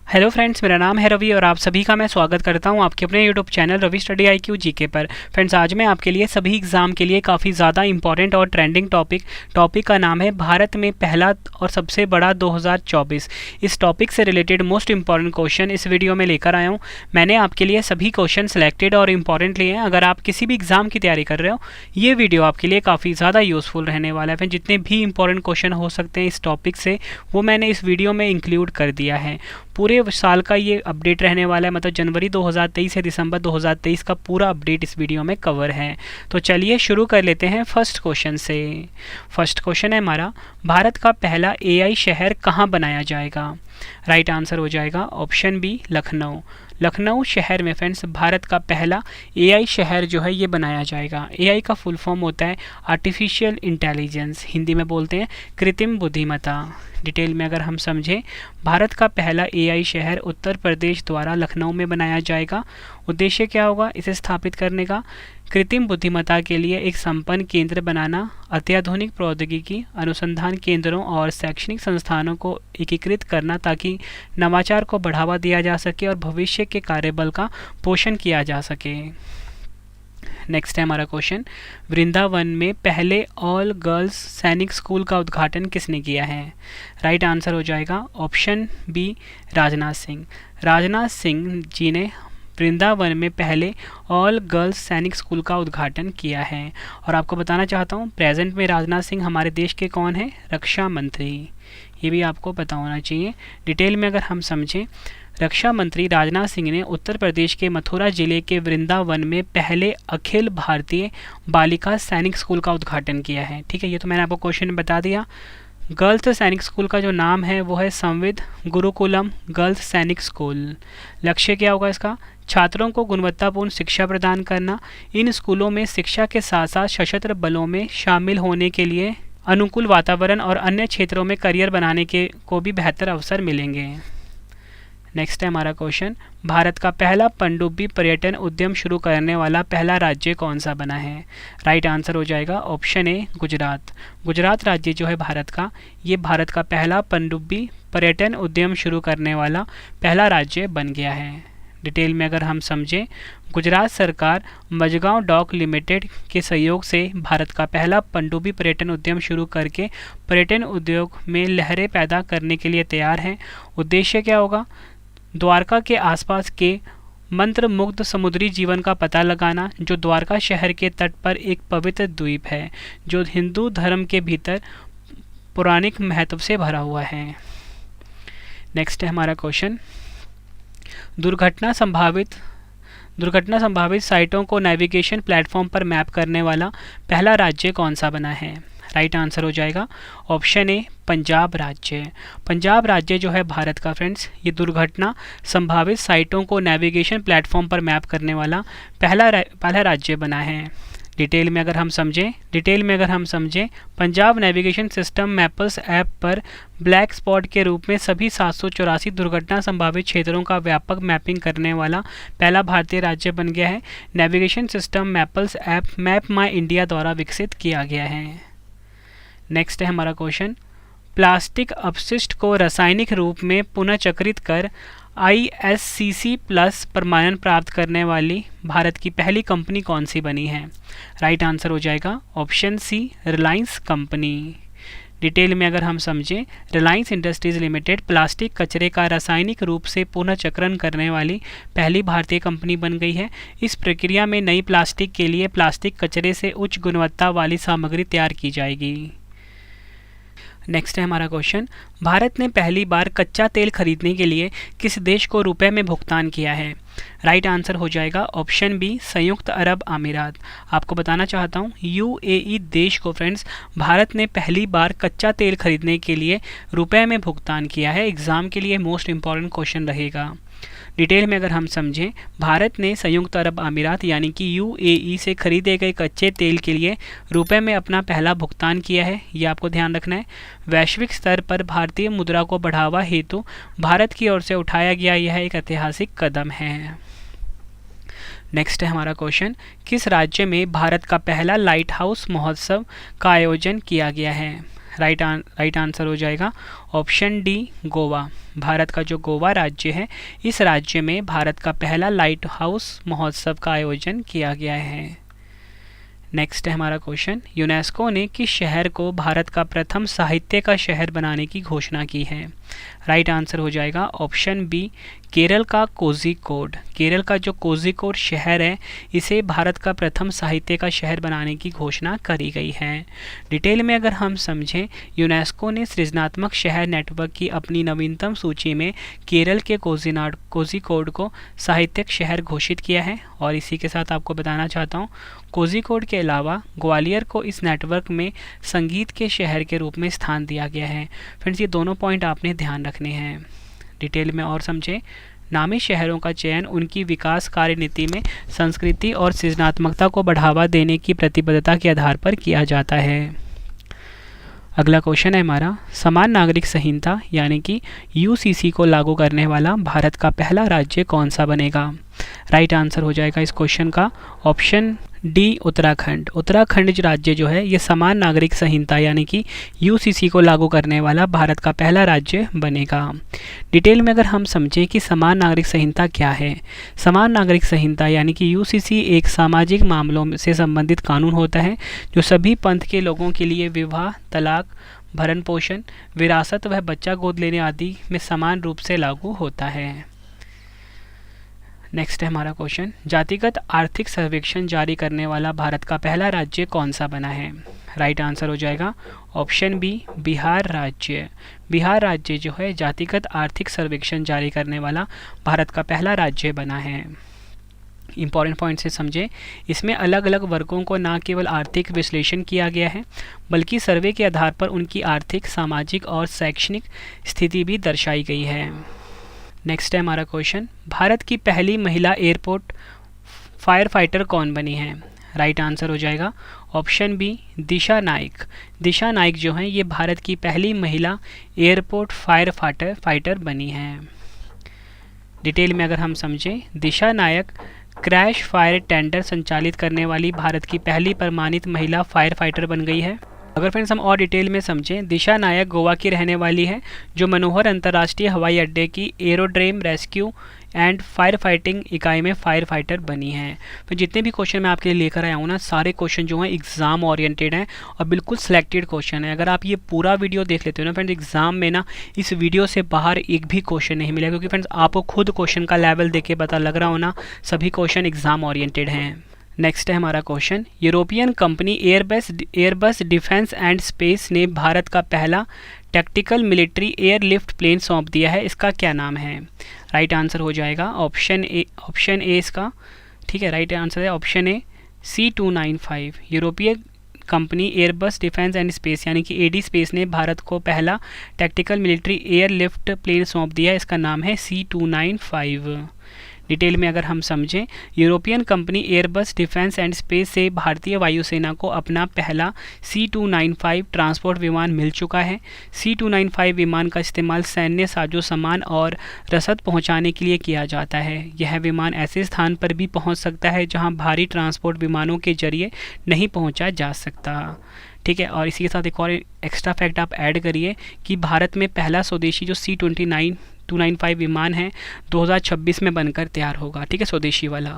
Hello friends, मेरा नाम है रवि और आप सभी का मैं स्वागत करता हूं आपके अपने YouTube channel Ravi study IQ GK पर। फ्रेंड्स, आज मैं आपके लिए सभी एग्ज़ाम के लिए काफ़ी ज़्यादा इंपॉर्टेंट और ट्रेंडिंग टॉपिक का नाम है भारत में पहला और सबसे बड़ा 2024। इस टॉपिक से रिलेटेड मोस्ट इंपॉर्टेंट क्वेश्चन इस वीडियो में लेकर आया हूँ। मैंने आपके लिए सभी क्वेश्चन सेलेक्टेड और इंपॉर्टेंट लिए हैं। अगर आप किसी भी एग्ज़ाम की तैयारी कर रहे हो, ये वीडियो आपके लिए काफ़ी ज़्यादा यूज़फुल रहने वाला है। जितने भी इंपॉर्टेंट क्वेश्चन हो सकते हैं इस टॉपिक से, वो मैंने इस वीडियो में इंक्लूड कर दिया है। पूरे साल का ये अपडेट रहने वाला है, मतलब जनवरी 2023 से दिसंबर 2023 का पूरा अपडेट इस वीडियो में कवर है। तो चलिए शुरू कर लेते हैं फर्स्ट क्वेश्चन से। फर्स्ट क्वेश्चन है हमारा, भारत का पहला AI शहर कहाँ बनाया जाएगा? राइट आंसर हो जाएगा ऑप्शन बी, लखनऊ। लखनऊ शहर में फ्रेंड्स भारत का पहला AI शहर जो है ये बनाया जाएगा। AI का फुल फॉर्म होता है आर्टिफिशियल इंटेलिजेंस, हिंदी में बोलते हैं कृत्रिम बुद्धिमत्ता। डिटेल में अगर हम समझें, भारत का पहला AI शहर उत्तर प्रदेश द्वारा लखनऊ में बनाया जाएगा। उद्देश्य क्या होगा इसे स्थापित करने का? कृत्रिम बुद्धिमत्ता के लिए एक संपन्न केंद्र बनाना, अत्याधुनिक प्रौद्योगिकी अनुसंधान केंद्रों और शैक्षणिक संस्थानों को एकीकृत करना ताकि नवाचार को बढ़ावा दिया जा सके और भविष्य के कार्यबल का पोषण किया जा सके। नेक्स्ट है हमारा क्वेश्चन, वृंदावन में पहले ऑल गर्ल्स सैनिक स्कूल का उद्घाटन किसने किया है? राइट आंसर हो जाएगा ऑप्शन बी, राजनाथ सिंह। राजनाथ सिंह जी ने वृंदावन में पहले ऑल गर्ल्स सैनिक स्कूल का उद्घाटन किया है। और आपको बताना चाहता हूँ, प्रेजेंट में राजनाथ सिंह हमारे देश के कौन है? रक्षा मंत्री। ये भी आपको पता होना चाहिए। डिटेल में अगर हम समझें, रक्षा मंत्री राजनाथ सिंह ने उत्तर प्रदेश के मथुरा जिले के वृंदावन में पहले अखिल भारतीय बालिका सैनिक स्कूल का उद्घाटन किया है। ठीक है, ये तो मैंने आपको क्वेश्चन में बता दिया। गर्ल्स सैनिक स्कूल का जो नाम है वो है संविद गुरुकुलम गर्ल्स सैनिक स्कूल। लक्ष्य क्या होगा इसका? छात्रों को गुणवत्तापूर्ण शिक्षा प्रदान करना। इन स्कूलों में शिक्षा के साथ साथ सशस्त्र बलों में शामिल होने के लिए अनुकूल वातावरण और अन्य क्षेत्रों में करियर बनाने के को भी बेहतर अवसर मिलेंगे। नेक्स्ट है हमारा क्वेश्चन, भारत का पहला पनडुब्बी पर्यटन उद्यम शुरू करने वाला पहला राज्य कौन सा बना है? राइट आंसर हो जाएगा ऑप्शन ए, गुजरात। गुजरात राज्य जो है भारत का, ये भारत का पहला पनडुब्बी पर्यटन उद्यम शुरू करने वाला पहला राज्य बन गया है। डिटेल में अगर हम समझें, गुजरात सरकार मजगांव डॉक लिमिटेड के सहयोग से भारत का पहला पनडुब्बी पर्यटन उद्यम शुरू करके पर्यटन उद्योग में लहरें पैदा करने के लिए तैयार है। उद्देश्य क्या होगा? द्वारका के आसपास के मंत्र मुग्ध समुद्री जीवन का पता लगाना, जो द्वारका शहर के तट पर एक पवित्र द्वीप है जो हिंदू धर्म के भीतर पौराणिक महत्व से भरा हुआ है। नेक्स्ट है हमारा क्वेश्चन, दुर्घटना संभावित साइटों को नेविगेशन प्लेटफॉर्म पर मैप करने वाला पहला राज्य कौन सा बना है? राइट आंसर हो जाएगा ऑप्शन ए, पंजाब राज्य। पंजाब राज्य जो है भारत का फ्रेंड्स, ये संभावित साइटों को नेविगेशन प्लेटफॉर्म पर मैप करने वाला पहला राज्य बना है। डिटेल में अगर हम समझें, Punjab navigation system Mappers app पर ब्लैक स्पॉट के रूप में सभी 784 दुर्घटना संभावित क्षेत्रों का व्यापक मैपिंग करने वाला पहला भारतीय राज्य बन गया है। Navigation system Mappers app Map My India द्वारा विकसित किया गया है। नेक्स्ट है हमारा क्वेश्चन, प्लास्टिक अपशिष्ट को रासायनिक रूप में पुनःचक्रित कर ISCC प्लस प्रमाणन प्राप्त करने वाली भारत की पहली कंपनी कौन सी बनी है? राइट आंसर हो जाएगा option C, Reliance company. Detail में अगर हम समझें, रिलायंस इंडस्ट्रीज लिमिटेड प्लास्टिक कचरे का रासायनिक रूप से पुनःचक्रण करने वाली पहली भारतीय कंपनी बन गई है। इस प्रक्रिया में नई प्लास्टिक के लिए प्लास्टिक कचरे से उच्च गुणवत्ता वाली सामग्री तैयार की जाएगी। नेक्स्ट है हमारा क्वेश्चन, भारत ने पहली बार कच्चा तेल खरीदने के लिए किस देश को रुपए में भुगतान किया है? राइट आंसर हो जाएगा ऑप्शन बी, संयुक्त अरब अमीरात। आपको बताना चाहता हूँ, UAE देश को फ्रेंड्स भारत ने पहली बार कच्चा तेल खरीदने के लिए रुपए में भुगतान किया है। एग्जाम के लिए मोस्ट इंपॉर्टेंट क्वेश्चन रहेगा। डिटेल में अगर हम समझें, भारत ने संयुक्त अरब अमीरात यानी कि UAE से खरीदे गए कच्चे तेल के लिए रुपए में अपना पहला भुगतान किया है। ये आपको ध्यान रखना है। वैश्विक स्तर पर भारतीय मुद्रा को बढ़ावा हेतु भारत की ओर से उठाया गया यह एक ऐतिहासिक कदम है। नेक्स्ट है हमारा क्वेश्चन, किस राज्य में भारत का पहला लाइट हाउस महोत्सव का आयोजन किया गया है? राइट आंसर हो जाएगा ऑप्शन डी गोवा। भारत का जो गोवा राज्य है, इस राज्य में भारत का पहला लाइट हाउस महोत्सव का आयोजन किया गया है। नेक्स्ट है हमारा क्वेश्चन, यूनेस्को ने किस शहर को भारत का प्रथम साहित्य का शहर बनाने की घोषणा की है? राइट आंसर हो जाएगा ऑप्शन बी केरल का कोझिकोड। केरल का जो कोझिकोड शहर है, इसे भारत का प्रथम साहित्य का शहर बनाने की घोषणा करी गई है। डिटेल में अगर हम समझें, यूनेस्को ने सृजनात्मक शहर नेटवर्क की अपनी नवीनतम सूची में केरल के कोझिकोड को साहित्यिक शहर घोषित किया है। और इसी के साथ आपको बताना चाहता हूँ, कोझिकोड के अलावा ग्वालियर को इस नेटवर्क में संगीत के शहर के रूप में स्थान दिया गया है। फ्रेंड्स, ये दोनों पॉइंट आपने ध्यान रखने हैं। डिटेल में और समझें, नामी शहरों का चयन उनकी विकास कार्य नीति में संस्कृति और सृजनात्मकता को बढ़ावा देने की प्रतिबद्धता के आधार पर किया जाता है। अगला क्वेश्चन है हमारा, समान नागरिक संहिता यानी कि यूसीसी को लागू करने वाला भारत का पहला राज्य कौन सा बनेगा? राइट आंसर हो जाएगा इस क्वेश्चन का ऑप्शन डी उत्तराखंड। उत्तराखंड राज्य जो है, ये समान नागरिक संहिता यानी कि यूसीसी को लागू करने वाला भारत का पहला राज्य बनेगा। डिटेल में अगर हम समझें कि समान नागरिक संहिता क्या है, समान नागरिक संहिता यानी कि यूसीसी एक सामाजिक मामलों से संबंधित कानून होता है जो सभी पंथ के लोगों के लिए विवाह, तलाक, भरण पोषण, विरासत व बच्चा गोद लेने आदि में समान रूप से लागू होता है। नेक्स्ट है हमारा क्वेश्चन, जातिगत आर्थिक सर्वेक्षण जारी करने वाला भारत का पहला राज्य कौन सा बना है? राइट आंसर हो जाएगा ऑप्शन बी बिहार राज्य। बिहार राज्य जो है, जातिगत आर्थिक सर्वेक्षण जारी करने वाला भारत का पहला राज्य बना है। इंपॉर्टेंट पॉइंट से समझें, इसमें अलग अलग वर्गों को न केवल आर्थिक विश्लेषण किया गया है, बल्कि सर्वे के आधार पर उनकी आर्थिक, सामाजिक और शैक्षणिक स्थिति भी दर्शाई गई है। नेक्स्ट है हमारा क्वेश्चन, भारत की पहली महिला एयरपोर्ट फायर फाइटर कौन बनी है? राइट आंसर हो जाएगा ऑप्शन बी दिशा नाइक। दिशा नाइक जो हैं, ये भारत की पहली महिला एयरपोर्ट फायर फाइटर बनी हैं। डिटेल में अगर हम समझें, दिशा नायक क्रैश फायर टेंडर संचालित करने वाली भारत की पहली प्रमाणित महिला फायर फाइटर बन गई है। अगर फ्रेंड्स हम और डिटेल में समझें, दिशा नायक गोवा की रहने वाली है जो मनोहर अंतर्राष्ट्रीय हवाई अड्डे की aerodrome rescue and fire fighting इकाई में फायर फाइटर बनी है। तो जितने भी क्वेश्चन मैं आपके लिए लेकर आया हूँ ना, सारे क्वेश्चन जो हैं एग्ज़ाम ओरिएंटेड हैं और बिल्कुल सिलेक्टेड क्वेश्चन है। अगर आप ये पूरा वीडियो देख लेते हो ना फ्रेंड्स, एग्जाम में ना इस वीडियो से बाहर एक भी क्वेश्चन नहीं मिलेगा, क्योंकि फ्रेंड्स आपको खुद क्वेश्चन का लेवल देख के पता लग रहा हो ना, सभी क्वेश्चन एग्जाम ओरिएंटेड हैं। नेक्स्ट है हमारा question, European company Airbus defence and space ने भारत का पहला टैक्टिकल मिलिट्री एयरलिफ्ट प्लेन सौंप दिया है, इसका क्या नाम है? राइट आंसर हो जाएगा ऑप्शन ए इसका, ठीक है। राइट आंसर है option A C295। European company Airbus defence and space यानी कि एडी स्पेस ने भारत को पहला टैक्टिकल मिलिट्री एयरलिफ्ट प्लेन सौंप दिया, इसका नाम है C295। डिटेल में अगर हम समझें, European company Airbus defence and space से भारतीय वायुसेना को अपना पहला C295 ट्रांसपोर्ट विमान मिल चुका है। C295 विमान का इस्तेमाल सैन्य साजो सामान और रसद पहुंचाने के लिए किया जाता है। यह विमान ऐसे स्थान पर भी पहुंच सकता है जहां भारी ट्रांसपोर्ट विमानों के जरिए नहीं पहुंचा जा सकता, ठीक है। और इसी के साथ एक और एक्स्ट्रा फैक्ट आप ऐड करिए कि भारत में पहला स्वदेशी जो C295 विमान है 2026 में बनकर तैयार होगा, ठीक है, स्वदेशी वाला।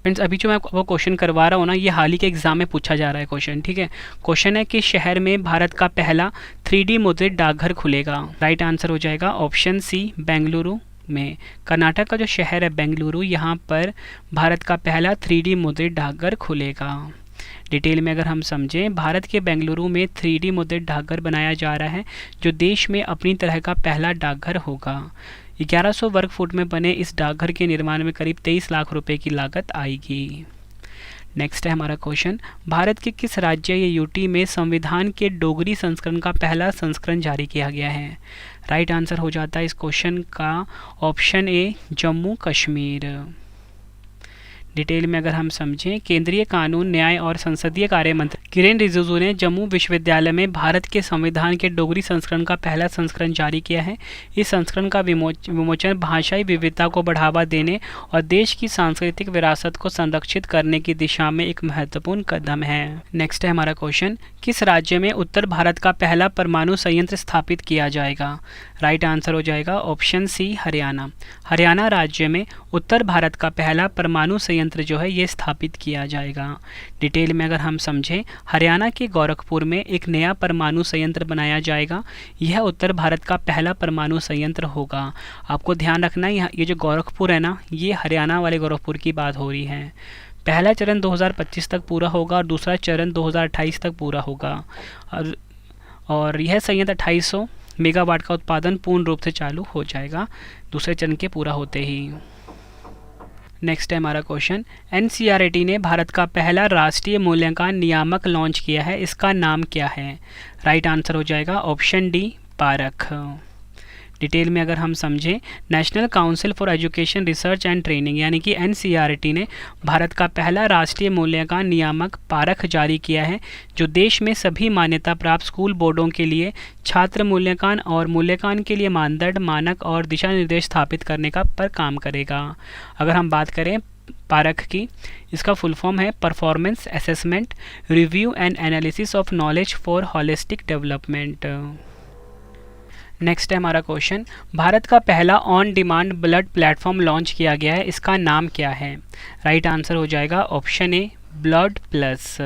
फ्रेंड्स, अभी जो मैं आपको क्वेश्चन करवा रहा हूँ ना, ये हाल ही के एग्जाम में पूछा जा रहा है क्वेश्चन, ठीक है। क्वेश्चन है कि शहर में भारत का पहला 3D मुद्रित डाकघर खुलेगा। राइट आंसर हो जाएगा ऑप्शन सी बेंगलुरु में। कर्नाटक का जो शहर है बेंगलुरु, यहाँ पर भारत का पहला 3D मुद्रित डाकघर खुलेगा। डिटेल में अगर हम समझें, भारत के बेंगलुरु में 3D मुद्रित डाकघर बनाया जा रहा है जो देश में अपनी तरह का पहला डाकघर होगा। 1100 वर्ग फुट में बने इस डाकघर के निर्माण में करीब 23 लाख रुपए की लागत आएगी। नेक्स्ट है हमारा क्वेश्चन, भारत के किस राज्य या यूटी में संविधान के डोगरी संस्करण का पहला संस्करण जारी किया गया है? राइट आंसर हो जाता है इस क्वेश्चन का option A Jammu Kashmir. Detail में अगर हम समझें, केंद्रीय कानून, न्याय और संसदीय कार्य मंत्री किरेन रिजिजू ने जम्मू विश्वविद्यालय में भारत के संविधान के डोगरी संस्करण का पहला संस्करण जारी किया है। इस संस्करण का विमोचन भाषाई विविधता को बढ़ावा देने और देश की सांस्कृतिक विरासत को संरक्षित करने की दिशा में एक महत्वपूर्ण कदम है। नेक्स्ट है हमारा क्वेश्चन, किस राज्य में उत्तर भारत का पहला परमाणु संयंत्र स्थापित किया जाएगा? राइट आंसर हो जाएगा ऑप्शन सी, हरियाणा। हरियाणा राज्य में उत्तर भारत का पहला परमाणु संयंत्र जो है ये स्थापित किया जाएगा। डिटेल में अगर हम समझें, हरियाणा के गोरखपुर में एक नया परमाणु संयंत्र बनाया जाएगा। यह उत्तर भारत का पहला परमाणु संयंत्र होगा। आपको ध्यान रखना है ये जो गोरखपुर है ना, ये हरियाणा वाले गोरखपुर की बात हो रही है। पहला चरण 2025 तक पूरा होगा और दूसरा चरण 2028 तक पूरा होगा और यह संयंत्र 2800 मेगावाट का उत्पादन पूर्ण रूप से चालू हो जाएगा दूसरे चरण के पूरा होते ही। नेक्स्ट है हमारा क्वेश्चन, एनसीईआरटी ने भारत का पहला राष्ट्रीय मूल्यांकन नियामक लॉन्च किया है, इसका नाम क्या है? राइट आंसर हो जाएगा ऑप्शन डी, पारख। डिटेल में अगर हम समझें, national council for education research and training यानी कि एनसीईआरटी ने भारत का पहला राष्ट्रीय मूल्यांकन नियामक पारख जारी किया है, जो देश में सभी मान्यता प्राप्त स्कूल बोर्डों के लिए छात्र मूल्यांकन और मूल्यांकन के लिए मानदंड, मानक और दिशा निर्देश स्थापित करने का पर काम करेगा। अगर हम बात करें पारख की, इसका फुल फॉर्म है performance assessment review and analysis of knowledge for holistic development. Next है हमारा क्वेश्चन, भारत का पहला on demand blood platform launch किया गया है, इसका नाम क्या है? राइट आंसर हो जाएगा option A, blood plus.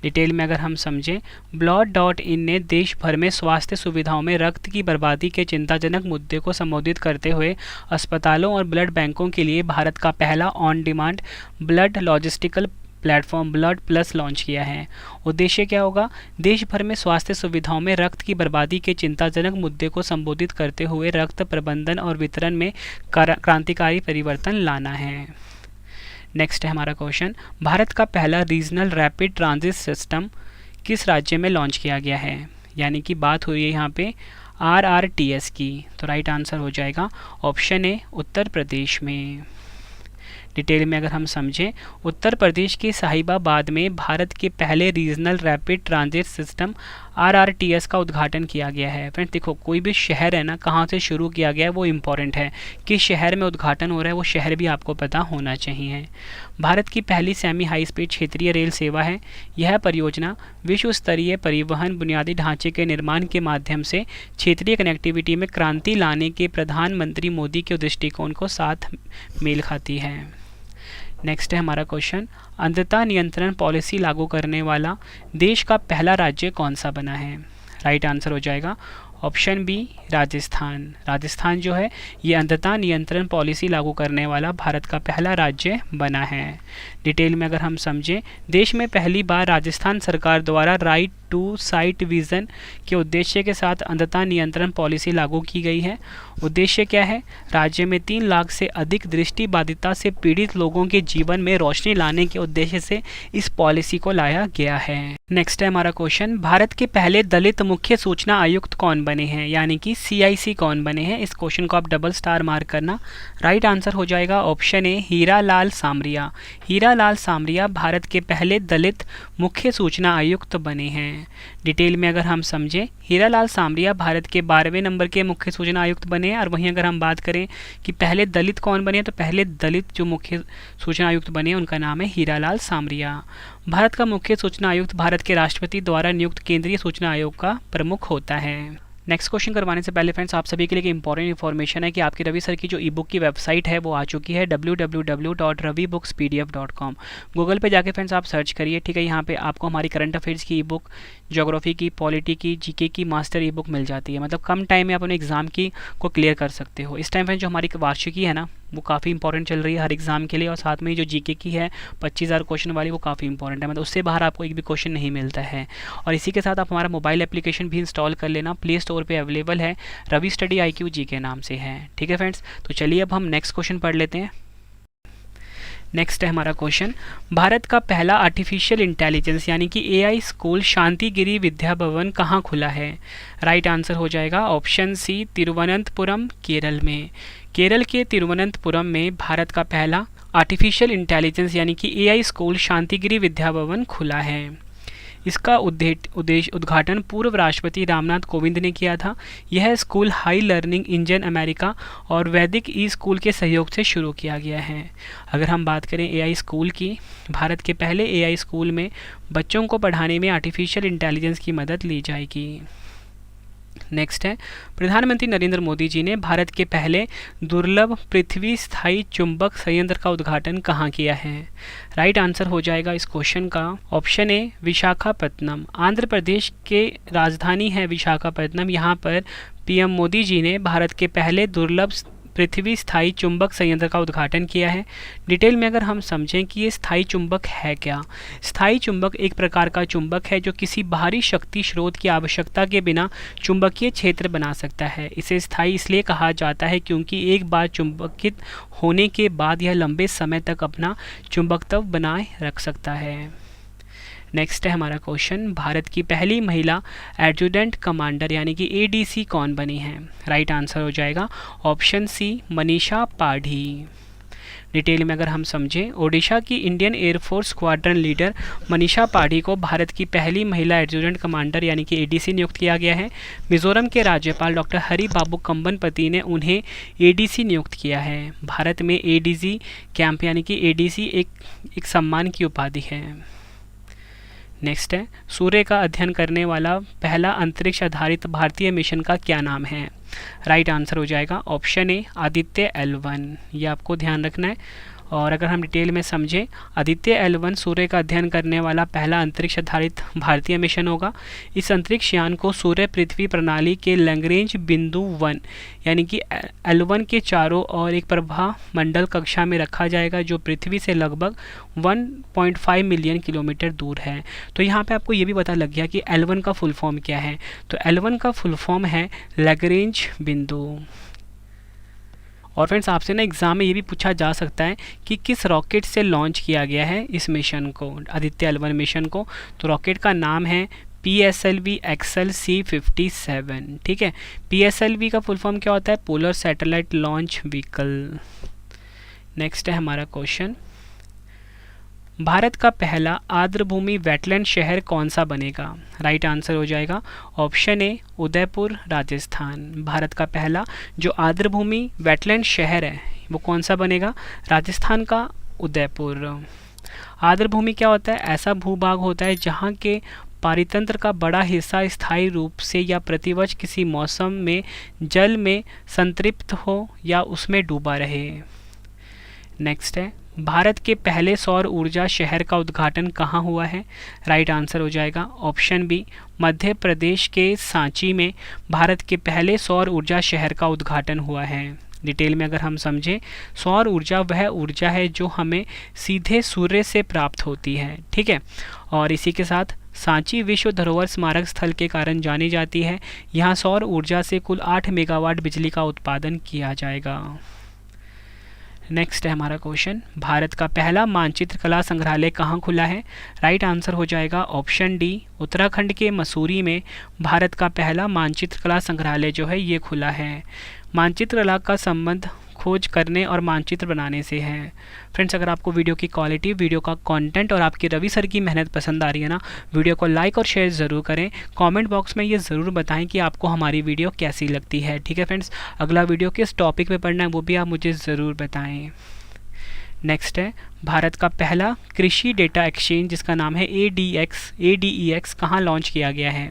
Detail में अगर हम समझें, blood.in ने देश भर में स्वास्थ्य सुविधाओं में रक्त की बर्बादी के चिंताजनक मुद्दे को संबोधित करते हुए अस्पतालों और ब्लड बैंकों के लिए भारत का पहला on demand blood logistical platform blood plus launch किया है। उद्देश्य क्या होगा? देश भर में स्वास्थ्य सुविधाओं में रक्त की बर्बादी के चिंताजनक मुद्दे को संबोधित करते हुए रक्त प्रबंधन और वितरण में क्रांतिकारी परिवर्तन लाना है। नेक्स्ट है हमारा क्वेश्चन, भारत का पहला रीजनल रैपिड ट्रांजिट सिस्टम किस राज्य में लॉन्च किया गया है? यानी कि बात हुई है यहाँ पे RRTS की, तो राइट आंसर हो जाएगा ऑप्शन ए, उत्तर प्रदेश में। डिटेल में अगर हम समझें, उत्तर प्रदेश के साहिबाबाद में भारत के पहले regional rapid transit system RRTS का उद्घाटन किया गया है। फ्रेंड्स देखो, कोई भी शहर है ना, कहाँ से शुरू किया गया है वो इम्पॉर्टेंट है, किस शहर में उद्घाटन हो रहा है वो शहर भी आपको पता होना चाहिए। भारत की पहली सेमी हाई स्पीड क्षेत्रीय रेल सेवा है। यह परियोजना विश्व स्तरीय परिवहन बुनियादी ढांचे के निर्माण के माध्यम से क्षेत्रीय कनेक्टिविटी में क्रांति लाने के प्रधानमंत्री मोदी के दृष्टिकोण को साथ मेल खाती है। नेक्स्ट है हमारा क्वेश्चन, अंधता नियंत्रण पॉलिसी लागू करने वाला देश का पहला राज्य कौन सा बना है? राइट आंसर हो जाएगा ऑप्शन बी, राजस्थान। राजस्थान जो है ये अंधता नियंत्रण पॉलिसी लागू करने वाला भारत का पहला राज्य बना है। डिटेल में अगर हम समझें, देश में पहली बार राजस्थान सरकार द्वारा राइट टू साइट विजन के उद्देश्य के साथ अंधता नियंत्रण पॉलिसी लागू की गई है। उद्देश्य क्या है? राज्य में 3 लाख से अधिक दृष्टिबाधिता से पीड़ित लोगों के जीवन में रोशनी लाने के उद्देश्य से इस पॉलिसी को लाया गया है। नेक्स्ट है हमारा क्वेश्चन, भारत के पहले दलित मुख्य सूचना आयुक्त कौन बने हैं? यानी कि CIC कौन बने हैं? इस क्वेश्चन को आप डबल स्टार मार्क करना। राइट आंसर हो जाएगा ऑप्शन ए, हीरालाल सामरिया। हीरालाल सामरिया भारत के पहले दलित मुख्य सूचना आयुक्त बने हैं। डिटेल में अगर हम समझें, हीरालाल सामरिया भारत के 12वें नंबर के मुख्य सूचना आयुक्त बने हैं। और वहीं अगर हम बात करें कि पहले दलित कौन बने, तो पहले दलित जो मुख्य सूचना आयुक्त बने उनका नाम है हीरालाल सामरिया। भारत का मुख्य सूचना आयुक्त भारत के राष्ट्रपति द्वारा नियुक्त केंद्रीय सूचना आयोग का प्रमुख होता है। नेक्स्ट क्वेश्चन करवाने से पहले फ्रेंड्स आप सभी के लिए एक इंपॉर्टेंट इन्फॉर्मेशन है कि आपकी रवि सर की जो ई बुक की वेबसाइट है वो आ चुकी है www.ravibookspdf.com। गूगल पे जाके फ्रेंड्स आप सर्च करिए, ठीक है। यहाँ पे आपको हमारी करंट अफेयर्स की ई बुक, ज्योग्राफी की, पॉलिटी की, जीके की मास्टर ई बुक मिल जाती है। मतलब कम टाइम में आप अपने एग्जाम की को क्लियर कर सकते हो। इस टाइम फ्रेंड्स जो हमारी वार्षिकी है ना वो काफ़ी इंपॉर्टेंट चल रही है हर एग्जाम के लिए, और साथ में जो जीके की है 25,000 क्वेश्चन वाली वो काफ़ी इंपॉर्टेंट है। मतलब उससे बाहर आपको एक भी क्वेश्चन नहीं मिलता है। और इसी के साथ आप हमारा मोबाइल एप्लीकेशन भी इंस्टॉल कर लेना, प्ले स्टोर पे अवेलेबल है, रवि स्टडी IQ जी के नाम से है, ठीक है फ्रेंड्स। तो चलिए अब हम नेक्स्ट क्वेश्चन पढ़ लेते हैं। नेक्स्ट है हमारा क्वेश्चन, भारत का पहला आर्टिफिशियल इंटेलिजेंस यानी कि AI स्कूल शांतिगिरी विद्या भवन कहाँ खुला है? राइट आंसर हो जाएगा ऑप्शन सी, तिरुवनंतपुरम, केरल में। केरल के तिरुवनंतपुरम में भारत का पहला आर्टिफिशियल इंटेलिजेंस यानी कि एआई स्कूल शांतिगिरी विद्या भवन खुला है। इसका उद्घाटन पूर्व राष्ट्रपति रामनाथ कोविंद ने किया था। यह school high learning engine America और वैदिक ई स्कूल के सहयोग से शुरू किया गया है। अगर हम बात करें एआई स्कूल की, भारत के पहले एआई स्कूल में बच्चों को पढ़ाने में आर्टिफिशियल इंटेलिजेंस की मदद ली जाएगी। नेक्स्ट है, प्रधानमंत्री नरेंद्र मोदी जी ने भारत के पहले दुर्लभ पृथ्वी स्थायी चुंबक संयंत्र का उद्घाटन कहाँ किया है? राइट आंसर हो जाएगा इस क्वेश्चन का ऑप्शन ए विशाखापत्तनम। आंध्र प्रदेश के राजधानी है विशाखापत्तनम। यहाँ पर पीएम मोदी जी ने भारत के पहले दुर्लभ पृथ्वी स्थायी चुंबक संयंत्र का उद्घाटन किया है। डिटेल में अगर हम समझें कि ये स्थायी चुंबक है क्या, स्थायी चुंबक एक प्रकार का चुंबक है जो किसी बाहरी शक्ति स्रोत की आवश्यकता के बिना चुंबकीय क्षेत्र बना सकता है। इसे स्थायी इसलिए कहा जाता है क्योंकि एक बार चुंबकित होने के बाद यह लंबे समय तक अपना चुंबकत्व बनाए रख सकता है। नेक्स्ट है हमारा क्वेश्चन, भारत की पहली महिला एडजुटेंट कमांडर यानी कि एडीसी कौन बनी है? राइट आंसर हो जाएगा option C Manisha Padhi. Detail में अगर हम समझें, ओडिशा की Indian air force squadron leader Manisha Padhi को भारत की पहली महिला एडजुटेंट कमांडर यानी कि एडीसी नियुक्त किया गया है। मिजोरम के राज्यपाल डॉक्टर हरि बाबू कंबनपति ने उन्हें एडीसी नियुक्त किया है। भारत में एडीसी कैंप यानी कि एडीसी एक सम्मान की उपाधि है। नेक्स्ट है, सूर्य का अध्ययन करने वाला पहला अंतरिक्ष आधारित भारतीय मिशन का क्या नाम है? राइट आंसर हो जाएगा ऑप्शन ए आदित्य L1। ये आपको ध्यान रखना है। और अगर हम डिटेल में समझें, आदित्य L1 सूर्य का अध्ययन करने वाला पहला अंतरिक्ष आधारित भारतीय मिशन होगा। इस अंतरिक्ष यान को सूर्य पृथ्वी प्रणाली के लैग्रेंज बिंदु 1 यानी कि L1 के चारों ओर एक प्रभा मंडल कक्षा में रखा जाएगा जो पृथ्वी से लगभग 1.5 मिलियन किलोमीटर दूर है। तो यहाँ पे आपको ये भी पता लग गया कि L1 का फुल फॉर्म क्या है। तो L1 का फुल फॉर्म है लैग्रेंज बिंदु। और फ्रेंड्स आपसे ना एग्ज़ाम में ये भी पूछा जा सकता है कि किस रॉकेट से लॉन्च किया गया है इस मिशन को, आदित्य L1 मिशन को। तो रॉकेट का नाम है PSLV XL-C57। ठीक है, PSLV का फुल फॉर्म क्या होता है? Polar satellite launch vehicle. Next है हमारा क्वेश्चन, भारत का पहला आर्द्रभूमि वेटलैंड शहर कौन सा बनेगा? राइट आंसर हो जाएगा ऑप्शन ए उदयपुर राजस्थान। भारत का पहला जो आर्द्रभूमि वेटलैंड शहर है वो कौन सा बनेगा? राजस्थान का उदयपुर। आर्द्रभूमि क्या होता है? ऐसा भूभाग होता है जहाँ के पारितंत्र का बड़ा हिस्सा स्थायी रूप से या प्रतिवर्ष किसी मौसम में जल में संतृप्त हो या उसमें डूबा रहे। नेक्स्ट है, भारत के पहले सौर ऊर्जा शहर का उद्घाटन कहाँ हुआ है? राइट आंसर हो जाएगा ऑप्शन बी मध्य प्रदेश के सांची में भारत के पहले सौर ऊर्जा शहर का उद्घाटन हुआ है। डिटेल में अगर हम समझें, सौर ऊर्जा वह ऊर्जा है जो हमें सीधे सूर्य से प्राप्त होती है। ठीक है, और इसी के साथ सांची विश्व धरोहर स्मारक स्थल के कारण जानी जाती है। यहाँ सौर ऊर्जा से कुल 8 मेगावाट बिजली का उत्पादन किया जाएगा। नेक्स्ट है हमारा क्वेश्चन, भारत का पहला मानचित्र कला संग्रहालय कहाँ खुला है? राइट आंसर हो जाएगा ऑप्शन डी उत्तराखंड के मसूरी में भारत का पहला मानचित्र कला संग्रहालय जो है ये खुला है। मानचित्र कला का संबंध खोज करने और मानचित्र बनाने से है। फ्रेंड्स अगर आपको वीडियो की क्वालिटी, वीडियो का कंटेंट और आपकी रवि सर की मेहनत पसंद आ रही है ना, वीडियो को लाइक और शेयर ज़रूर करें। कमेंट बॉक्स में ये ज़रूर बताएं कि आपको हमारी वीडियो कैसी लगती है। ठीक है फ्रेंड्स, अगला वीडियो किस टॉपिक पे पढ़ना है वो भी आप मुझे ज़रूर बताएँ। नेक्स्ट है, भारत का पहला कृषि डेटा एक्सचेंज जिसका नाम है ADEX कहाँ लॉन्च किया गया है?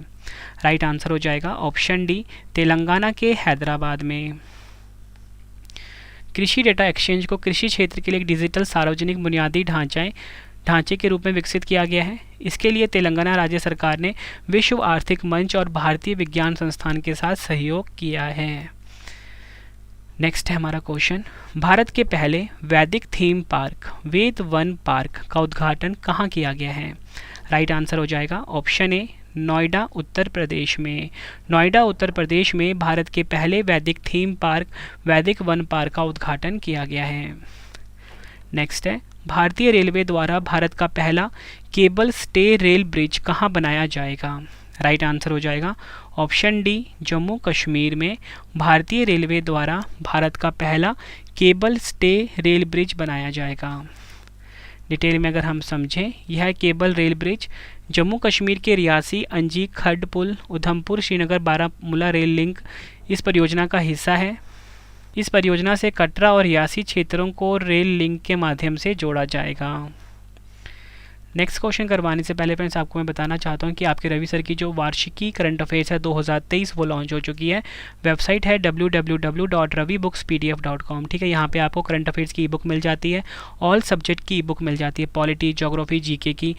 राइट आंसर हो जाएगा ऑप्शन डी तेलंगाना के हैदराबाद में। कृषि डेटा एक्सचेंज को कृषि क्षेत्र के लिए एक डिजिटल सार्वजनिक बुनियादी ढांचे के रूप में विकसित किया गया है। इसके लिए तेलंगाना राज्य सरकार ने विश्व आर्थिक मंच और भारतीय विज्ञान संस्थान के साथ सहयोग किया है। नेक्स्ट है हमारा क्वेश्चन, भारत के पहले वैदिक थीम पार्क वेद वन पार्क का उद्घाटन कहाँ किया गया है? राइट आंसर हो जाएगा ऑप्शन ए नोएडा उत्तर प्रदेश में। नोएडा उत्तर प्रदेश में भारत के पहले वैदिक थीम पार्क वैदिक वन पार्क का उद्घाटन किया गया है। नेक्स्ट है, भारतीय रेलवे द्वारा भारत का पहला केबल स्टे रेल ब्रिज कहाँ बनाया जाएगा? राइट आंसर हो जाएगा ऑप्शन डी, जम्मू कश्मीर में भारतीय रेलवे द्वारा भारत का पहला केबल स्टे रेल ब्रिज बनाया जाएगा। डिटेल में अगर हम समझें, यह cable rail bridge Jammu Kashmir के रियासी, अंजी, खड्ड पुल, उधमपुर, श्रीनगर, बारामूला रेल लिंक इस परियोजना का हिस्सा है। इस परियोजना से कटरा और रियासी क्षेत्रों को रेल लिंक के माध्यम से जोड़ा जाएगा। नेक्स्ट क्वेश्चन करवाने से पहले फ्रेंड्स आपको मैं बताना चाहता हूं कि आपके रवि सर की जो वार्षिकी करंट अफेयर्स है 2023 वो लॉन्च हो चुकी है। वेबसाइट है www.ravibookspdf.com। ठीक है, यहाँ पे आपको करंट अफेयर्स की ई बुक मिल जाती है, ऑल सब्जेक्ट की ई बुक मिल जाती है, पॉलिटी, ज्योग्राफी, जीके की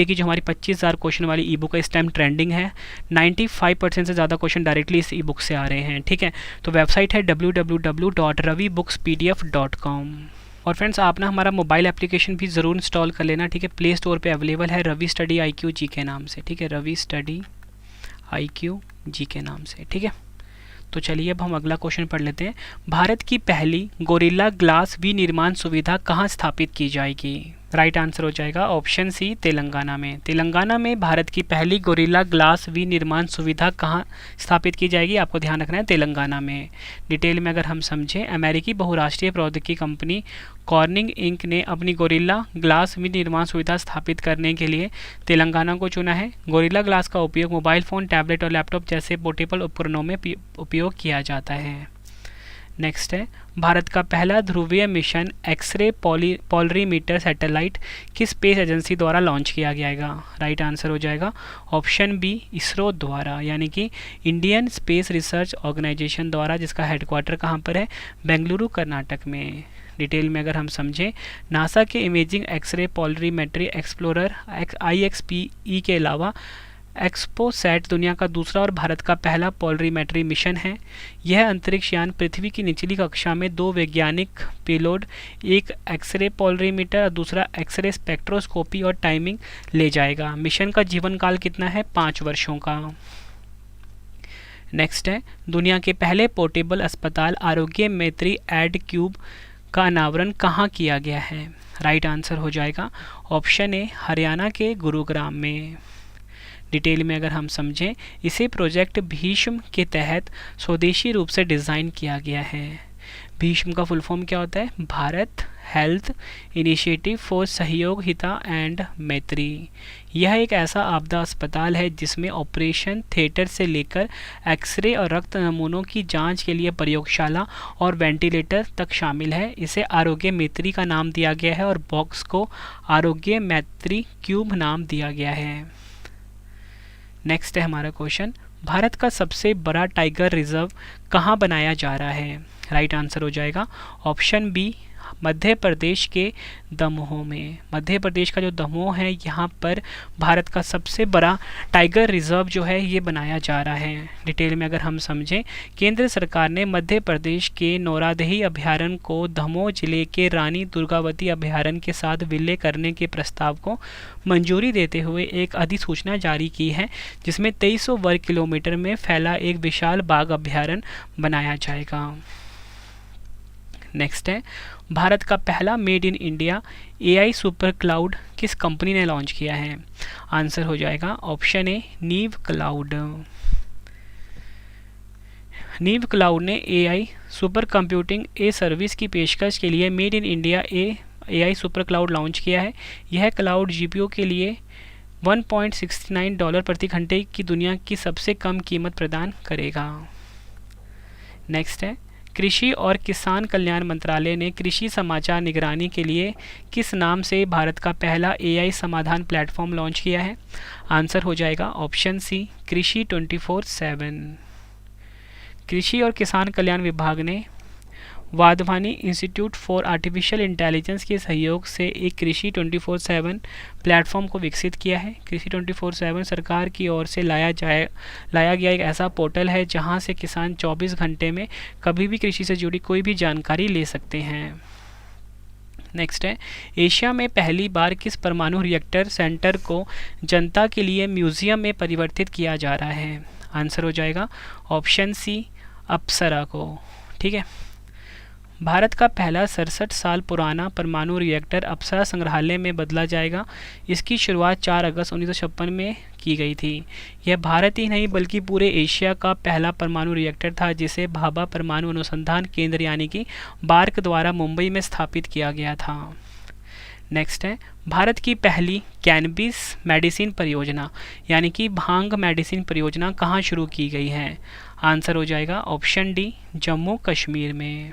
जो हमारी 25,000 क्वेश्चन वाली ई बुक है इस टाइम ट्रेंडिंग है। 95% से ज़्यादा क्वेश्चन डायरेक्टली इस ई बुक से आ रहे हैं। ठीक है, तो वेबसाइट है www.ravibookspdf.com। और फ्रेंड्स आप ना हमारा मोबाइल एप्लीकेशन भी ज़रूर इंस्टॉल कर लेना। ठीक है, प्ले स्टोर पे अवेलेबल है रवि स्टडी IQ जी के नाम से। ठीक है, रवि स्टडी IQ जी के नाम से। ठीक है, तो चलिए अब हम अगला क्वेश्चन पढ़ लेते हैं। भारत की पहली गोरिल्ला ग्लास विनिर्माण सुविधा कहाँ स्थापित की जाएगी? राइट आंसर हो जाएगा ऑप्शन सी, तेलंगाना में। तेलंगाना में भारत की पहली गोरिल्ला ग्लास विनिर्माण सुविधा कहाँ स्थापित की जाएगी? आपको ध्यान रखना है, तेलंगाना में। डिटेल में अगर हम समझें, अमेरिकी बहुराष्ट्रीय प्रौद्योगिकी कंपनी कॉर्निंग इंक ने अपनी गोरिल्ला ग्लास विनिर्माण सुविधा स्थापित करने के लिए तेलंगाना को चुना है। गोरिल्ला ग्लास का उपयोग मोबाइल फ़ोन, टैबलेट और लैपटॉप जैसे पोर्टेबल उपकरणों में उपयोग किया जाता है। नेक्स्ट है, भारत का पहला ध्रुवीय मिशन एक्सरे पोलरीमीटर सैटेलाइट किस स्पेस एजेंसी द्वारा लॉन्च किया जाएगा? राइट आंसर हो जाएगा ऑप्शन बी, इसरो द्वारा, यानी कि इंडियन स्पेस रिसर्च ऑर्गेनाइजेशन द्वारा, जिसका हेडक्वार्टर कहाँ पर है? बेंगलुरु, कर्नाटक में। डिटेल में अगर हम समझें, नासा के imaging X ray polarimetry explorer IXPE के अलावा एक्सपोसैट दुनिया का दूसरा और भारत का पहला पोलरीमेट्री मिशन है। यह अंतरिक्ष यान पृथ्वी की निचली कक्षा में 2 वैज्ञानिक पेलोड, एक एक्सरे पोलरीमीटर और दूसरा एक्सरे स्पेक्ट्रोस्कोपी और टाइमिंग ले जाएगा। मिशन का जीवन काल कितना है? 5 वर्षों का। नेक्स्ट है, दुनिया के पहले पोर्टेबल अस्पताल आरोग्य मैत्री एड क्यूब का अनावरण कहाँ किया गया है? राइट आंसर हो जाएगा ऑप्शन ए, हरियाणा के गुरुग्राम में। डिटेल में अगर हम समझें, इसे प्रोजेक्ट भीष्म के तहत स्वदेशी रूप से डिज़ाइन किया गया है। भीष्म का फुल फॉर्म क्या होता है? भारत हेल्थ इनिशिएटिव फॉर सहयोग हिता एंड मैत्री। यह एक ऐसा आपदा अस्पताल है जिसमें ऑपरेशन थिएटर से लेकर एक्सरे और रक्त नमूनों की जांच के लिए प्रयोगशाला और वेंटिलेटर तक शामिल है। इसे आरोग्य मैत्री का नाम दिया गया है और बॉक्स को आरोग्य मैत्री क्यूब नाम दिया गया है। नेक्स्ट है हमारा क्वेश्चन, भारत का सबसे बड़ा टाइगर रिजर्व कहाँ बनाया जा रहा है? राइट आंसर हो जाएगा ऑप्शन बी, मध्य प्रदेश के दमोह में। मध्य प्रदेश का जो दमोह है, यहाँ पर भारत का सबसे बड़ा टाइगर रिजर्व जो है ये बनाया जा रहा है। डिटेल में अगर हम समझें, केंद्र सरकार ने मध्य प्रदेश के नौरादही अभयारण्य को दमोह जिले के रानी दुर्गावती अभयारण्य के साथ विलय करने के प्रस्ताव को मंजूरी देते हुए एक अधिसूचना जारी की है, जिसमें 2300 वर्ग किलोमीटर में फैला एक विशाल बाघ अभयारण्य बनाया जाएगा। नेक्स्ट है, भारत का पहला made in India AI super cloud किस कंपनी ने लॉन्च किया है? आंसर हो जाएगा ऑप्शन ए, नीव क्लाउड। नीव क्लाउड ने AI सुपर कंप्यूटिंग सर्विस की पेशकश के लिए made in India AI super cloud launch किया है। यह क्लाउड GPU के लिए $1.69 प्रति घंटे की दुनिया की सबसे कम कीमत प्रदान करेगा। नेक्स्ट है, कृषि और किसान कल्याण मंत्रालय ने कृषि समाचार निगरानी के लिए किस नाम से भारत का पहला AI समाधान प्लेटफॉर्म लॉन्च किया है? आंसर हो जाएगा ऑप्शन सी, कृषि 24/7। कृषि और किसान कल्याण विभाग ने Wadhwani institute for artificial intelligence के सहयोग से एक कृषि 24/7 प्लेटफॉर्म को विकसित किया है। कृषि 24/7 सरकार की ओर से लाया गया एक ऐसा पोर्टल है जहां से किसान 24 घंटे में कभी भी कृषि से जुड़ी कोई भी जानकारी ले सकते हैं। नेक्स्ट है, एशिया में पहली बार किस परमाणु रिएक्टर सेंटर को जनता के लिए म्यूजियम में परिवर्तित किया जा रहा है? आंसर हो जाएगा ऑप्शन सी, अप्सरा को। ठीक है, भारत का पहला 67 साल पुराना परमाणु रिएक्टर अप्सरा संग्रहालय में बदला जाएगा। इसकी शुरुआत 4 अगस्त 1956 में की गई थी। यह भारत ही नहीं बल्कि पूरे एशिया का पहला परमाणु रिएक्टर था, जिसे भाभा परमाणु अनुसंधान केंद्र यानी कि बार्क द्वारा मुंबई में स्थापित किया गया था। नेक्स्ट है, भारत की पहली कैनबिस मेडिसिन परियोजना यानी कि भांग मेडिसिन परियोजना कहाँ शुरू की गई है? आंसर हो जाएगा ऑप्शन डी, जम्मू कश्मीर में।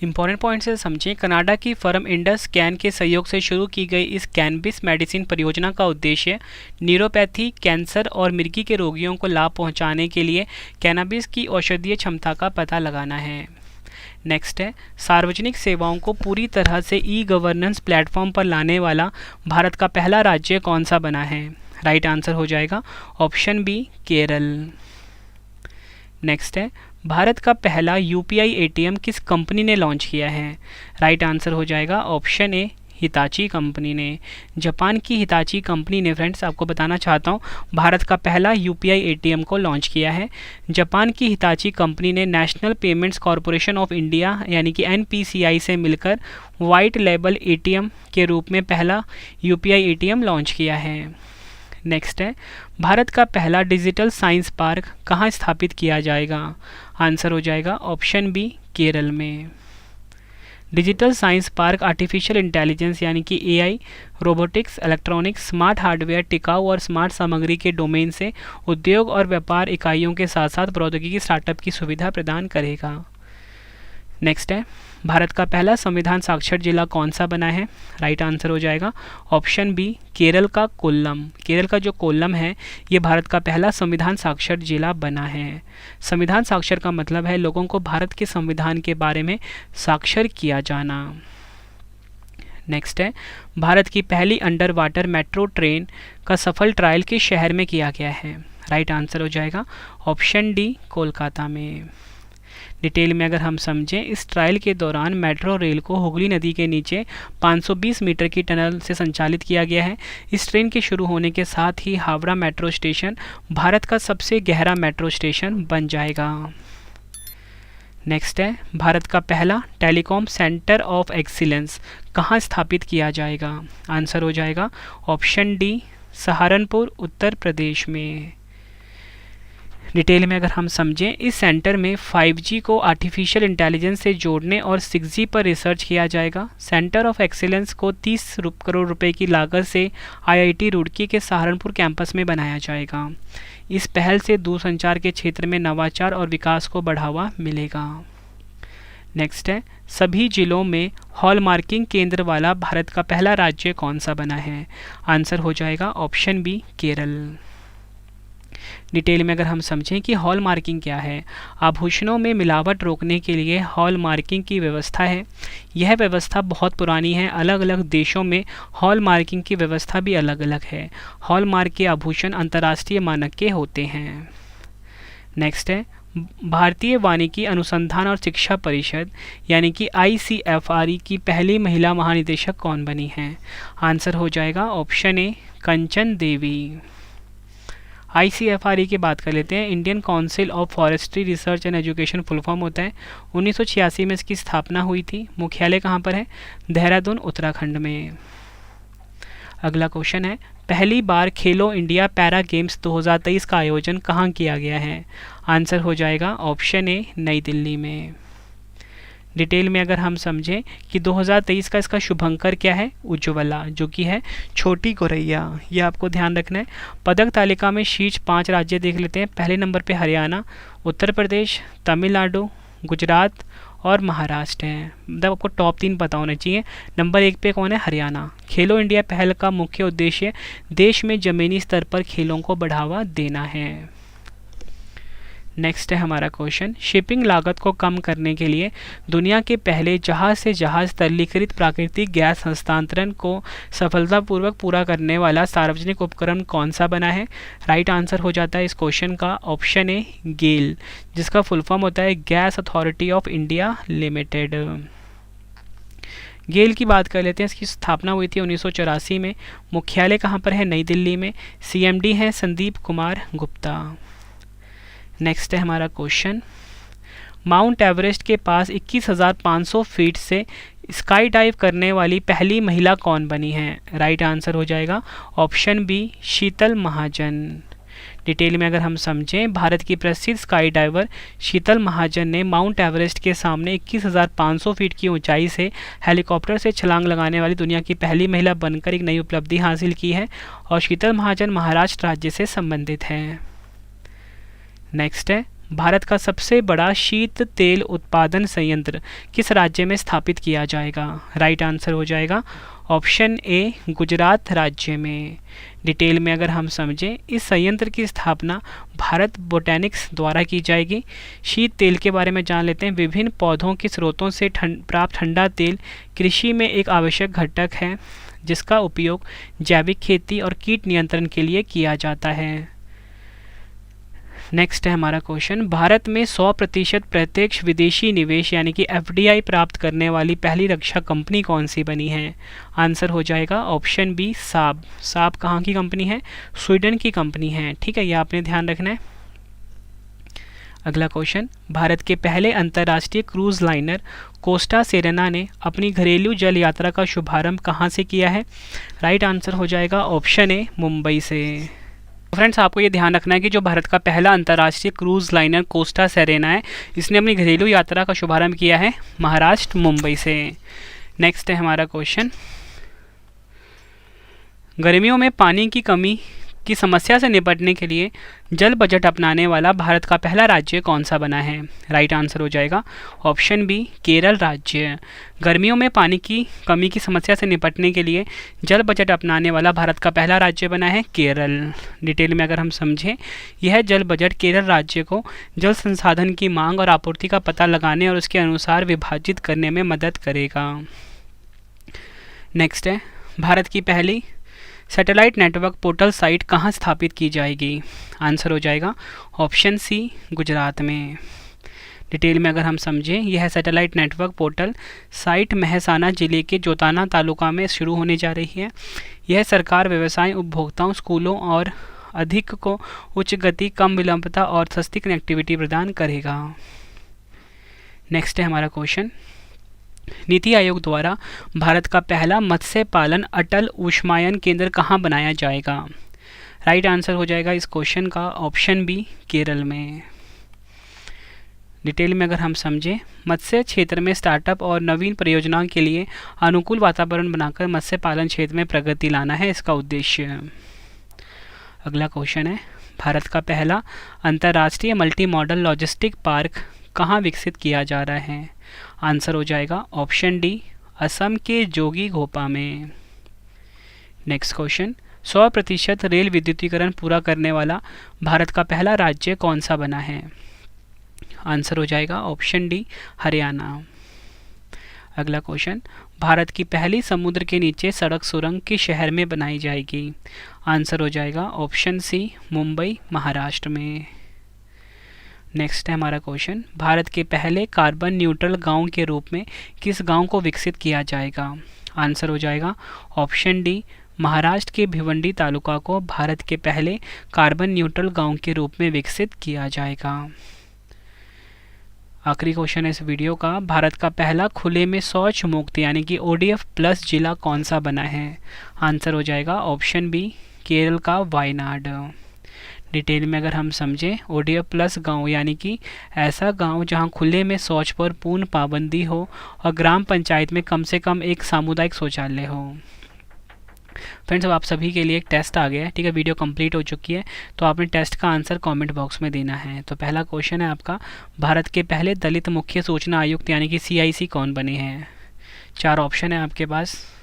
इंपॉर्टेंट पॉइंट से समझें। कनाडा की फर्म इंडस कैन के सहयोग से शुरू की गई इस कैनबिस मेडिसिन परियोजना का उद्देश्य न्यूरोपैथी, कैंसर और मिर्गी के रोगियों को लाभ पहुंचाने के लिए कैनाबिस की औषधीय क्षमता का पता लगाना है। नेक्स्ट है, सार्वजनिक सेवाओं को पूरी तरह से ई गवर्नेंस प्लेटफॉर्म पर लाने वाला भारत का पहला राज्य कौन सा बना है? राइट आंसर हो जाएगा ऑप्शन बी, केरल। नेक्स्ट है, भारत का पहला यूपीआई एटीएम किस कंपनी ने लॉन्च किया है? राइट आंसर हो जाएगा ऑप्शन ए, हिताची कंपनी ने। जापान की हिताची कंपनी ने फ्रेंड्स, आपको बताना चाहता हूँ, भारत का पहला यूपीआई एटीएम को लॉन्च किया है। जापान की हिताची कंपनी ने national payments corporation of India यानी कि एनपीसीआई से मिलकर वाइट लेबल एटीएम के रूप में पहला यूपीआई एटीएम लॉन्च किया है। नेक्स्ट है, भारत का पहला डिजिटल साइंस पार्क कहाँ स्थापित किया जाएगा? आंसर हो जाएगा ऑप्शन बी, केरल में। Digital science park artificial intelligence यानी कि AI, robotics, electronics, smart hardware, टिकाऊ और स्मार्ट सामग्री के डोमेन से उद्योग और व्यापार इकाइयों के साथ साथ प्रौद्योगिकी स्टार्टअप की सुविधा प्रदान करेगा। नेक्स्ट है, भारत का पहला संविधान साक्षर जिला कौन सा बना है? राइट आंसर हो जाएगा ऑप्शन बी, केरल का कोल्लम। केरल का जो कोल्लम है ये भारत का पहला संविधान साक्षर जिला बना है। संविधान साक्षर का मतलब है लोगों को भारत के संविधान के बारे में साक्षर किया जाना। नेक्स्ट है, भारत की पहली अंडर वाटर मेट्रो ट्रेन का सफल ट्रायल किस शहर में किया गया है? राइट आंसर हो जाएगा ऑप्शन डी, कोलकाता में। डिटेल में अगर हम समझें, इस ट्रायल के दौरान मेट्रो रेल को हुगली नदी के नीचे 520 मीटर की टनल से संचालित किया गया है। इस ट्रेन के शुरू होने के साथ ही हावड़ा मेट्रो स्टेशन भारत का सबसे गहरा मेट्रो स्टेशन बन जाएगा। नेक्स्ट है, भारत का पहला टेलीकॉम सेंटर ऑफ एक्सीलेंस कहाँ स्थापित किया जाएगा? आंसर हो जाएगा ऑप्शन डी, सहारनपुर, उत्तर प्रदेश में। डिटेल में अगर हम समझें, इस सेंटर में 5G को आर्टिफिशियल इंटेलिजेंस से जोड़ने और 6G पर रिसर्च किया जाएगा। सेंटर ऑफ एक्सीलेंस को 30 करोड़ रुपए की लागत से IIT रुड़की के सहारनपुर कैंपस में बनाया जाएगा। इस पहल से दूरसंचार के क्षेत्र में नवाचार और विकास को बढ़ावा मिलेगा। नेक्स्ट है, सभी जिलों में हॉलमार्किंग केंद्र वाला भारत का पहला राज्य कौन सा बना है? आंसर हो जाएगा ऑप्शन बी, केरल। डिटेल में अगर हम समझें कि हॉल मार्किंग क्या है, आभूषणों में मिलावट रोकने के लिए हॉल मार्किंग की व्यवस्था है। यह व्यवस्था बहुत पुरानी है। अलग अलग देशों में हॉल मार्किंग की व्यवस्था भी अलग अलग है। हॉल मार्क के आभूषण अंतर्राष्ट्रीय मानक के होते हैं। नेक्स्ट है, भारतीय वानिकी अनुसंधान और शिक्षा परिषद यानी कि ICFRE की पहली महिला महानिदेशक कौन बनी है? आंसर हो जाएगा option A, Kanchan Devi. ICFRE की बात कर लेते हैं। Indian council of forestry research and education full form होता है। 1986 में इसकी स्थापना हुई थी। मुख्यालय कहाँ पर है? देहरादून, उत्तराखंड में। अगला क्वेश्चन है, पहली बार खेलो इंडिया पैरा गेम्स 2023 का आयोजन कहाँ किया गया है? आंसर हो जाएगा ऑप्शन ए, नई दिल्ली में। डिटेल में अगर हम समझें कि 2023 का इसका शुभंकर क्या है? उज्ज्वला, जो कि है छोटी गौरैया। ये आपको ध्यान रखना है। पदक तालिका में शीर्ष 5 राज्य देख लेते हैं। पहले नंबर पे हरियाणा, उत्तर प्रदेश, तमिलनाडु, गुजरात और महाराष्ट्र हैं। मतलब आपको टॉप 3 पता होना चाहिए। नंबर 1 पे कौन है? हरियाणा। खेलो इंडिया पहल का मुख्य उद्देश्य देश में ज़मीनी स्तर पर खेलों को बढ़ावा देना है। नेक्स्ट है हमारा क्वेश्चन, शिपिंग लागत को कम करने के लिए दुनिया के पहले जहाज से जहाज तरलीकृत प्राकृतिक गैस हस्तांतरण को सफलतापूर्वक पूरा करने वाला सार्वजनिक उपक्रम कौन सा बना है? राइट आंसर हो जाता है इस क्वेश्चन का ऑप्शन ए, गेल, जिसका फुल फॉर्म होता है Gas Authority of India Limited. GAIL की बात कर लेते हैं। इसकी स्थापना हुई थी 1984 में। मुख्यालय कहाँ पर है? नई दिल्ली में। CMD हैं संदीप कुमार गुप्ता। नेक्स्ट है हमारा क्वेश्चन, माउंट एवरेस्ट के पास 21,500 फीट से स्काई डाइव करने वाली पहली महिला कौन बनी है? राइट आंसर हो जाएगा ऑप्शन बी, शीतल महाजन। डिटेल में अगर हम समझें, भारत की प्रसिद्ध स्काई डाइवर शीतल महाजन ने माउंट एवरेस्ट के सामने 21,500 फीट की ऊंचाई से हेलीकॉप्टर से छलांग लगाने वाली दुनिया की पहली महिला बनकर एक नई उपलब्धि हासिल की है और शीतल महाजन महाराष्ट्र राज्य से संबंधित है। नेक्स्ट है, भारत का सबसे बड़ा शीत तेल उत्पादन संयंत्र किस राज्य में स्थापित किया जाएगा? राइट आंसर हो जाएगा ऑप्शन ए, गुजरात राज्य में। डिटेल में अगर हम समझें, इस संयंत्र की स्थापना भारत बोटैनिक्स द्वारा की जाएगी। शीत तेल के बारे में जान लेते हैं। विभिन्न पौधों के स्रोतों से प्राप्त ठंडा तेल कृषि में एक आवश्यक घटक है जिसका उपयोग जैविक खेती और कीट नियंत्रण के लिए किया जाता है। नेक्स्ट है हमारा क्वेश्चन, भारत में 100% प्रत्यक्ष विदेशी निवेश यानी कि FDI प्राप्त करने वाली पहली रक्षा कंपनी कौन सी बनी है? आंसर हो जाएगा ऑप्शन बी, साब। साब कहाँ की कंपनी है? स्वीडन की कंपनी है। ठीक है, ये आपने ध्यान रखना है। अगला क्वेश्चन, भारत के पहले अंतर्राष्ट्रीय क्रूज लाइनर कोस्टा सेरेना ने अपनी घरेलू जल यात्रा का शुभारंभ कहाँ से किया है? राइट आंसर हो जाएगा ऑप्शन ए, मुंबई से। फ्रेंड्स, आपको ये ध्यान रखना है कि जो भारत का पहला अंतर्राष्ट्रीय क्रूज लाइनर कोस्टा सेरेना है, इसने अपनी घरेलू यात्रा का शुभारंभ किया है महाराष्ट्र, मुंबई से। नेक्स्ट है हमारा क्वेश्चन, गर्मियों में पानी की कमी की समस्या से निपटने के लिए जल बजट अपनाने वाला भारत का पहला राज्य कौन सा बना है? राइट आंसर हो जाएगा ऑप्शन बी, केरल राज्य। गर्मियों में पानी की कमी की समस्या से निपटने के लिए जल बजट अपनाने वाला भारत का पहला राज्य बना है केरल। डिटेल में अगर हम समझें, यह जल बजट केरल राज्य को जल संसाधन की मांग और आपूर्ति का पता लगाने और उसके अनुसार विभाजित करने में मदद करेगा। नेक्स्ट है, भारत की पहली सैटेलाइट नेटवर्क पोर्टल साइट कहाँ स्थापित की जाएगी? आंसर हो जाएगा ऑप्शन सी, गुजरात में। डिटेल में अगर हम समझें, यह satellite network portal site Mehsana जिले के जोताना तालुका में शुरू होने जा रही है। यह सरकार, व्यवसाय, उपभोक्ताओं, स्कूलों और अधिक को उच्च गति, कम विलंबता और सस्ती कनेक्टिविटी प्रदान करेगा। नेक्स्ट है हमारा क्वेश्चन, नीति आयोग द्वारा भारत का पहला मत्स्य पालन अटल ऊष्मायन केंद्र कहाँ बनाया जाएगा? राइट आंसर हो जाएगा इस क्वेश्चन का ऑप्शन बी, केरल में। डिटेल में अगर हम समझें, मत्स्य क्षेत्र में स्टार्टअप और नवीन परियोजनाओं के लिए अनुकूल वातावरण बनाकर मत्स्य पालन क्षेत्र में प्रगति लाना है इसका उद्देश्य। अगला क्वेश्चन है, भारत का पहला अंतर्राष्ट्रीय मल्टी मॉडल लॉजिस्टिक पार्क कहाँ विकसित किया जा रहा है? आंसर हो जाएगा ऑप्शन डी, असम के जोगी घोपा में। नेक्स्ट क्वेश्चन, 100% रेल विद्युतीकरण पूरा करने वाला भारत का पहला राज्य कौन सा बना है? आंसर हो जाएगा ऑप्शन डी, हरियाणा। अगला क्वेश्चन, भारत की पहली समुद्र के नीचे सड़क सुरंग किस शहर में बनाई जाएगी? आंसर हो जाएगा ऑप्शन सी, मुंबई, महाराष्ट्र में। नेक्स्ट है हमारा क्वेश्चन, भारत के पहले कार्बन न्यूट्रल गांव के रूप में किस गांव को विकसित किया जाएगा? आंसर हो जाएगा ऑप्शन डी, महाराष्ट्र के भिवंडी तालुका को भारत के पहले कार्बन न्यूट्रल गांव के रूप में विकसित किया जाएगा। आखिरी क्वेश्चन है इस वीडियो का, भारत का पहला खुले में शौच मुक्त यानी कि ODF प्लस जिला कौन सा बना है? आंसर हो जाएगा ऑप्शन बी, केरल का वायनाड। डिटेल में अगर हम समझें, ODF प्लस गाँव यानी कि ऐसा गांव जहां खुले में शौच पर पूर्ण पाबंदी हो और ग्राम पंचायत में कम से कम एक सामुदायिक शौचालय हो। फ्रेंड्स, अब आप सभी के लिए एक टेस्ट आ गया है। ठीक है, वीडियो कंप्लीट हो चुकी है, तो आपने टेस्ट का आंसर कमेंट बॉक्स में देना है। तो पहला क्वेश्चन है आपका, भारत के पहले दलित मुख्य सूचना आयुक्त यानी कि CIC कौन बने हैं? 4 ऑप्शन है आपके पास,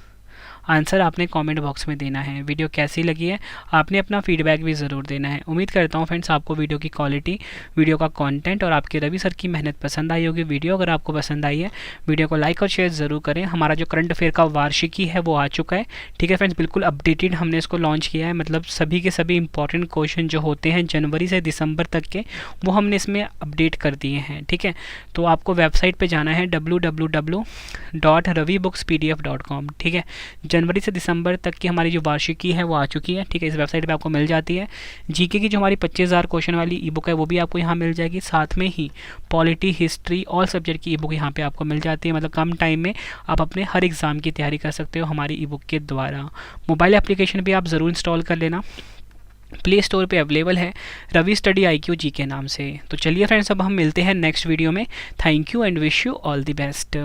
आंसर आपने कमेंट बॉक्स में देना है। वीडियो कैसी लगी है आपने अपना फीडबैक भी ज़रूर देना है। उम्मीद करता हूँ फ्रेंड्स आपको वीडियो की क्वालिटी, वीडियो का कंटेंट और आपके रवि सर की मेहनत पसंद आई होगी। वीडियो अगर आपको पसंद आई है, वीडियो को लाइक और शेयर ज़रूर करें। हमारा जो करंट अफेयर का वार्षिकी है वो आ चुका है। ठीक है फ्रेंड्स, बिल्कुल अपडेटेड हमने इसको लॉन्च किया है, मतलब सभी के सभी इंपॉर्टेंट क्वेश्चन जो होते हैं जनवरी से दिसंबर तक के, वो हमने इसमें अपडेट कर दिए हैं। ठीक है, तो आपको वेबसाइट पर जाना है www.ravibooks.pdf.com। ठीक है, जनवरी से दिसंबर तक की हमारी जो वार्षिकी है वो आ चुकी है, ठीक है, इस वेबसाइट पे आपको मिल जाती है। जीके की जो हमारी 25,000 क्वेश्चन वाली ई बुक है वो भी आपको यहाँ मिल जाएगी। साथ में ही पॉलिटी, हिस्ट्री, ऑल सब्जेक्ट की ई बुक यहाँ पे आपको मिल जाती है। मतलब कम टाइम में आप अपने हर एग्ज़ाम की तैयारी कर सकते हो हमारी ई बुक के द्वारा। मोबाइल एप्लीकेशन भी आप ज़रूर इंस्टॉल कर लेना, प्ले स्टोर पे अवेलेबल है, रवि स्टडी IQ जी के नाम से। तो चलिए फ्रेंड्स, अब हम मिलते हैं नेक्स्ट वीडियो में। Thank you and wish you all the best.